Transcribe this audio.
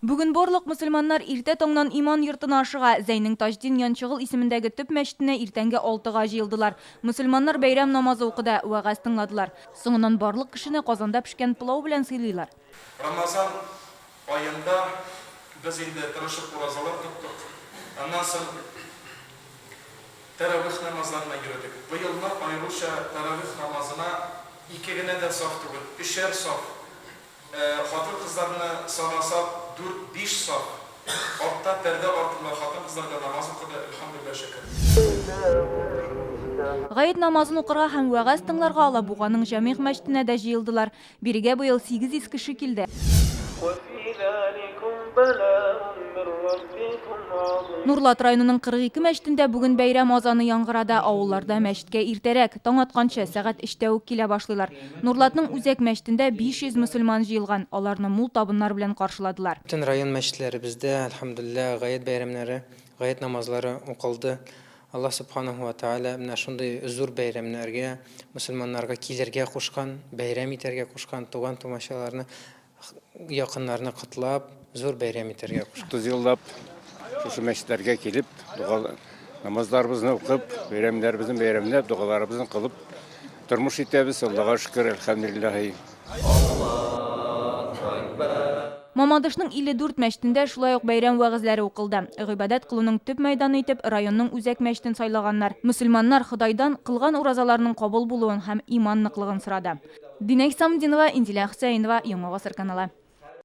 Бүгін борлық мұсылманнар ирте тоңнан иман йортына ашыға Зәйнің Таждин Янчығыл исемендәге төп мәчетенә иртәнге 6-га җыелдылар. Мұсылманнар бәйрәм намазы укыды, вәгазь тыңладылар. Соңыннан барлык кешене Казанда пешкән пылау белән сыйлыйлар. Рамазан айында без инде тырышып уразалар тоттык. Аннан соң тәравих намазларына йөрдек. Быелны аеруча тәравих намазына 2 генә дә саф түгел, 3 саф. Хатын кызларны санасак 4-5 саф. Артта пәрдә артында хатын кызларга намаз укыды, элхамдулилlah шөкер. Гаит намазын укырга һәм вәгазь тыңларга Алабуганың Җәмигъ мәчетенә дә җыелдылар. Бирегә быел 800 кеше килде. Нурлат районының 42 мәчетендә бүген бәйрәм азаны яңгырада, авылларда мәчеткә иртәрәк, таң атканчы сәгать 3-тә үк килә башлыйлар. Нурлатның үзәк мәчетендә 500 мөселман җыелган, аларны мул табыннар белән каршыладылар. Bütün район мәчетләре бездә, әлхәмдүлилләх, гаит бәйрәмнәре, гаит намазлары укылды. Аллах Субханаху ва Тааля менә шундый зур бәйрәмнәргә мөселманнарга килергә кушкан, бәйрәм итәргә кушкан, туган тумачаларны, якыннарны котлап, зур бәйрәм итәргә кушкан. 30 еллап шушы мәчетләргә килеп, намазларыбызны укып, бәйрәмнәребезне бәйрәмләп, дугаларыбызны кылып тормыш итәбез. Аллага шөкер, әлхәмдүлилләх. Мамадышның 54 мәчетендә шулай ук бәйрәм вәгазьләре укылды. Гыйбадәт кылуның төп мәйданы итеп районның үзәк мәчетен сайлаганнар. Мөселманнар Худайдан кылган уразаларның кабул булуын һәм иман ныклыгын сорады. Динә Исамдинова, Инзилә Хөсәенова, Яңа Гасыр каналы.